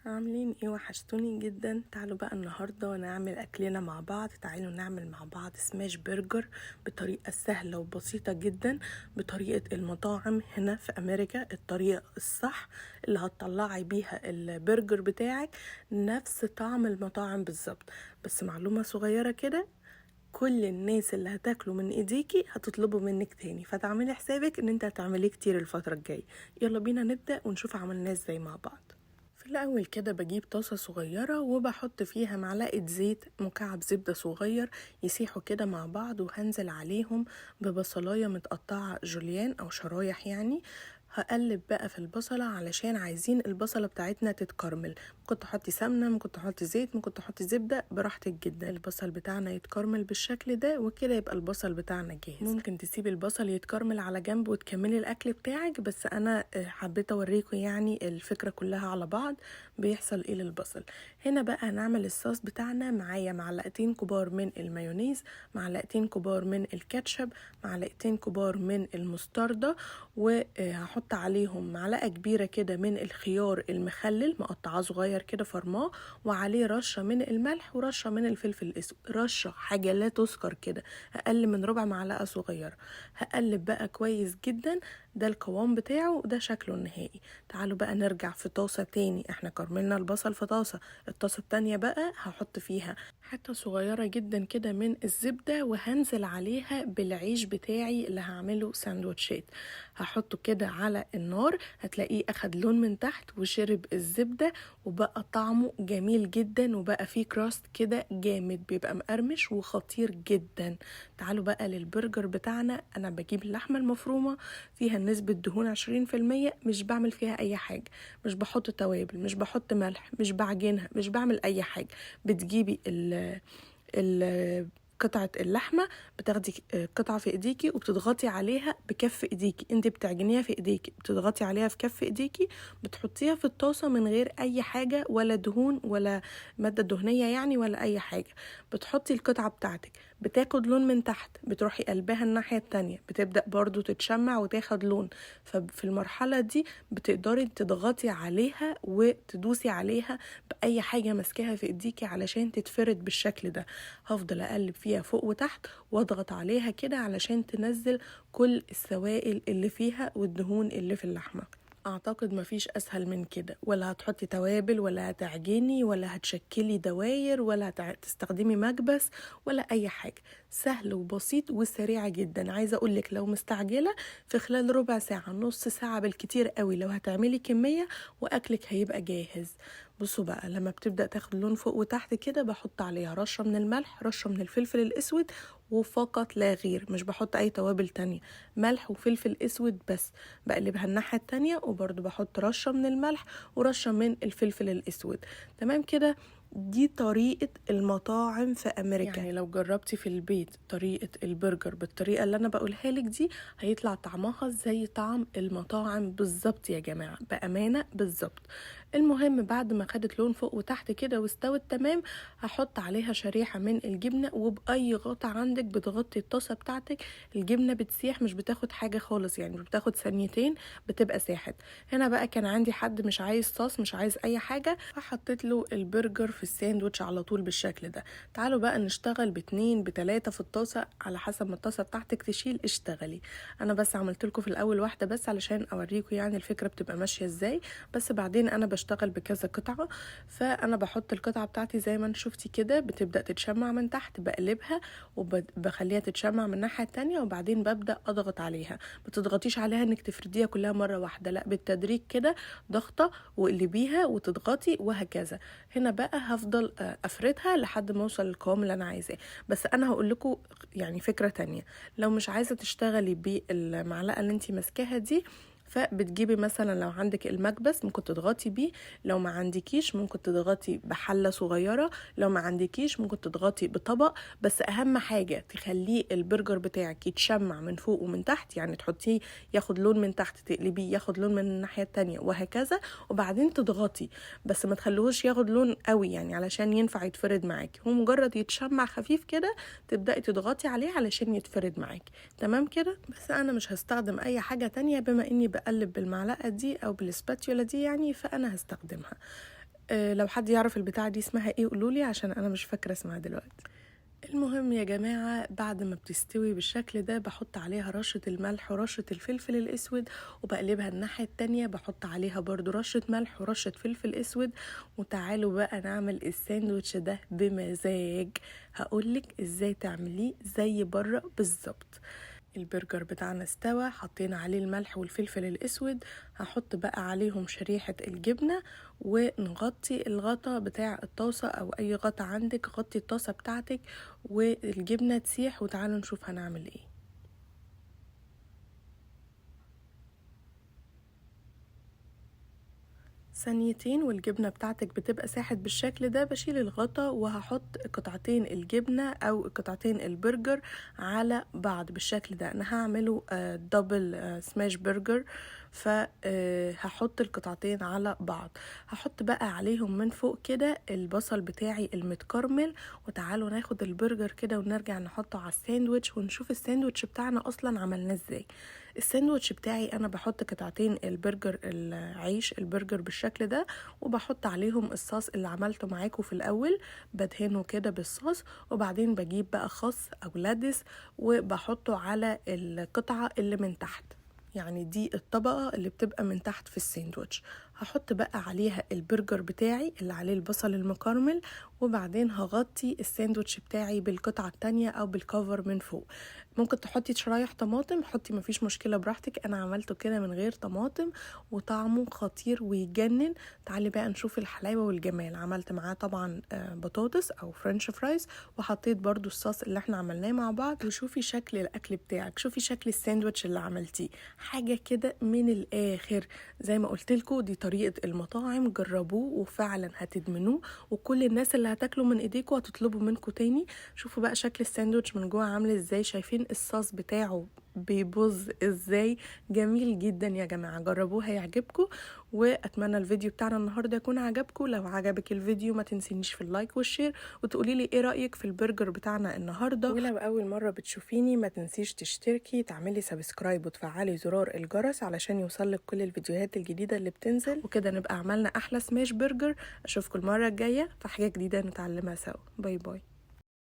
عاملين ايه؟ وحشتوني جدا. تعالوا بقى النهاردة نعمل اكلنا مع بعض. تعالوا نعمل مع بعض سماش برجر بطريقة سهلة وبسيطة جدا، بطريقة المطاعم هنا في امريكا، الطريقة الصح اللي هتطلعي بيها البرجر بتاعك نفس طعم المطاعم بالظبط. بس معلومة صغيرة كده، كل الناس اللي هتاكلوا من ايديكي هتطلبوا منك تاني، فتعملي حسابك ان انت هتعمليه كتير الفترة الجاية. يلا بينا نبدأ ونشوف عملناه ازاي مع بعض. في الأول كده بجيب طاسة صغيرة وبحط فيها معلقة زيت، مكعب زبدة صغير يسيحوا كده مع بعض، وهنزل عليهم ببصلاية متقطعة جوليان أو شرايح يعني. هقلب بقى في البصلة علشان عايزين البصلة بتاعتنا تتكرمل. ممكن تحطي سمنة، ممكن تحطي زيت، ممكن تحطي زبدة، براحتك جدا. البصل بتاعنا يتكرمل بالشكل ده وكده يبقى البصل بتاعنا جاهز. ممكن تسيبي البصل يتكرمل على جنب وتكملي الأكل بتاعك، بس أنا حبيت أوريكم يعني الفكرة كلها على بعض بيحصل ايه للبصل. هنا بقى هنعمل الصوص بتاعنا. معايا معلقتين كبار من المايونيز، معلقتين كبار من الكاتشب، معلقتين كبار من المستردة، وهحط عليهم معلقة كبيرة كده من الخيار المخلل مقطعاه صغير كده فرماه، وعليه رشة من الملح ورشة من الفلفل الاسود، رشة حاجة لا تذكر كده، اقل من ربع معلقة صغيرة. هقلب بقى كويس جدا. ده القوام بتاعه، ده شكله النهائي. تعالوا بقى نرجع في طاسة تاني. احنا كرملنا البصل في طاسة، الطاسة التانية بقى هحط فيها حتة صغيرة جدا كده من الزبدة، وهنزل عليها بالعيش بتاعي اللي هعمله ساندوتشات. هحطه كده على النار، هتلاقيه اخد لون من تحت وشرب الزبدة، وبقى طعمه جميل جدا، وبقى فيه كراست كده جامد، بيبقى مقرمش وخطير جدا. تعالوا بقى للبرجر بتاعنا. انا بجيب اللحمة المفرومة، فيها نسبة دهون 20%، مش بعمل فيها اي حاجة، مش بحط توابل، مش بحط ملح، مش بعجنها، مش بعمل اي حاجة. بتجيبي ال قطعة اللحمة، بتاخدي قطعة في ايديكي وبتضغطي عليها بكف ايديكي، انت بتعجنيها في ايديكي، بتضغطي عليها في كف ايديكي، بتحطيها في الطاسة من غير اي حاجة، ولا دهون ولا مادة دهنية يعني، ولا اي حاجة. بتحطي القطعة بتاعتك، بتاخد لون من تحت، بتروحي قلبها الناحية التانية، بتبدأ برضو تتشمع وتاخد لون. ففي المرحلة دي بتقدري تضغطي عليها وتدوسي عليها بأي حاجة ماسكاها في ايديكي علشان تتفرد بالشكل ده. هفضل اقلب فيها فوق وتحت واضغط عليها كده علشان تنزل كل السوائل اللي فيها والدهون اللي في اللحمة. اعتقد مفيش اسهل من كده، ولا هتحطي توابل، ولا هتعجني، ولا هتشكلي دواير، ولا تستخدمي مكبس، ولا اي حاجة. سهل وبسيط وسريع جدا. عايزة اقولك لو مستعجلة، في خلال ربع ساعة، نص ساعة بالكتير قوي لو هتعملي كمية، واكلك هيبقى جاهز. بصوا بقى، لما بتبدأ تاخد لون فوق وتحت كده، بحط عليها رشة من الملح، رشة من الفلفل الاسود، وفقط لا غير. مش بحط اي توابل تانية، ملح وفلفل اسود بس. بقلبها الناحية التانية، وبرضو بحط رشة من الملح ورشة من الفلفل الاسود. تمام كده. دي طريقة المطاعم في أمريكا. يعني لو جربتي في البيت طريقة البرجر بالطريقة اللي أنا بقولها لك دي، هيطلع طعمها زي طعم المطاعم بالظبط يا جماعة، بأمانة بالظبط. المهم بعد ما خدت لون فوق وتحت كده واستوت تمام، هحط عليها شريحة من الجبنة، وبأي غطا عندك بتغطي الطاسة بتاعتك. الجبنة بتسيح، مش بتاخد حاجة خالص يعني، مش بتاخد ثانيتين بتبقى ساحت. هنا بقى كان عندي حد مش عايز صوص، مش عايز اي حاجة، فحطيت له البرجر في الساندوتش على طول بالشكل ده. تعالوا بقى نشتغل باتنين بتلاتة في الطاسة، على حسب ما الطاسة بتاعتك تشيل اشتغلي. انا بس عملت لكم في الاول واحدة بس علشان اوريكم يعني الفكرة بتبقى ماشية ازاي، بس بعدين انا بشتغل بكذا قطعة. فانا بحط القطعة بتاعتي زي ما انت شفتي كده، بتبدأ تتشمع من تحت، بقلبها وبخليها تتشمع من الناحية التانية، وبعدين ببدأ اضغط عليها. بتضغطيش عليها انك تفرديها كلها مرة واحدة، لا، بالتدريج كده، ضغطة وقلبيها وتضغطي وهكذا. هنا بقى هفضل افردها لحد ما اوصل للقوام اللي انا عايزاه. بس انا هقول لكم يعني فكرة تانية. لو مش عايزة تشتغلي بالمعلقة اللي انت ماسكاها دي، فبتجيبي مثلا لو عندك المكبس ممكن تضغطي بيه، لو ما عندكيش ممكن تضغطي بحلة صغيرة، لو ما عندكيش ممكن تضغطي بطبق. بس اهم حاجة تخليه البرجر بتاعك يتشمع من فوق ومن تحت، يعني تحطيه ياخد لون من تحت، تقلبيه ياخد لون من الناحية التانية وهكذا، وبعدين تضغطي. بس ما تخلوهوش ياخد لون قوي يعني علشان ينفع يتفرد معاكي، هو مجرد يتشمع خفيف كده تبدأي تضغطي عليه علشان يتفرد معاكي. تمام كده. بس انا مش هستخدم اي حاجة تانية، بما اني بقلب بالمعلقة دي او بالسباتيولا دي يعني، فانا هستخدمها. لو حد يعرف البتاعة دي اسمها ايه قولولي عشان انا مش فاكرة اسمها دلوقتي. المهم يا جماعة، بعد ما بتستوي بالشكل ده بحط عليها رشة الملح ورشة الفلفل الاسود، وبقلبها الناحية التانية، بحط عليها برضو رشة ملح ورشة فلفل اسود. وتعالوا بقى نعمل الساندوتش ده بمزاج. هقولك ازاي تعمليه زي بره بالظبط. البرجر بتاعنا استوى، حطينا عليه الملح والفلفل الاسود. هحط بقى عليهم شريحة الجبنة، ونغطي الغطا بتاع الطاسة او اي غطا عندك، غطي الطاسة بتاعتك والجبنة تسيح. وتعالوا نشوف هنعمل ايه. ثانيتين والجبنة بتاعتك بتبقى ساحت بالشكل ده، بشيل الغطا وهحط قطعتين الجبنة او قطعتين البرجر على بعض بالشكل ده. انا هعمله دبل سماش برجر، فهحط القطعتين على بعض. هحط بقى عليهم من فوق كده البصل بتاعي المتكرمل. وتعالوا ناخد البرجر كده ونرجع نحطه على الساندوتش ونشوف الساندوتش بتاعنا اصلا عملناه ازاي. الساندوتش بتاعي انا بحط قطعتين البرجر العيش البرجر بالشكل ده، وبحط عليهم الصوص اللي عملته معاكم في الاول، بدهنه كده بالصوص. وبعدين بجيب بقى خس او لادس وبحطه على القطعة اللي من تحت، يعني دي الطبقة اللي بتبقى من تحت في الساندوتش. هحط بقى عليها البرجر بتاعي اللي عليه البصل المكرمل، وبعدين هغطي الساندوتش بتاعي بالقطعة التانية او بالكفر من فوق. ممكن تحطي شرايح طماطم، حطي مفيش مشكلة براحتك. انا عملته كده من غير طماطم وطعمه خطير ويجنن. تعالي بقى نشوف الحلاوة والجمال. عملت معاه طبعا بطاطس او فرنش فرايز، وحطيت برضو الصوص اللي احنا عملناه مع بعض. وشوفي شكل الاكل بتاعك، شوفي شكل الساندوتش اللي عملتيه، حاجة كده من الاخر. زي ما قلت لكم دي طريقة المطاعم، جربوه وفعلا هتدمنوه، وكل الناس اللي هتاكلوا من ايديكم هتطلبوا منكم تاني. شوفوا بقى شكل الساندوتش من جوه عامل ازاي، شايفين الصوص بتاعه بيبوظ ازاي، جميل جدا يا جماعة. جربوه هيعجبكم. واتمنى الفيديو بتاعنا النهاردة يكون عجبكم. لو عجبك الفيديو ما تنسينيش في اللايك والشير، وتقولي لي ايه رأيك في البرجر بتاعنا النهاردة. ولو اول مرة بتشوفيني ما تنسيش تشتركي، تعملي سبسكرايب وتفعلي زرار الجرس علشان يوصلك كل الفيديوهات الجديدة اللي بتنزل، وكده نبقى عملنا احلى سماش برجر. اشوفكم المرة الجاية في حاجة جديدة نتعلمها سوا. باي باي.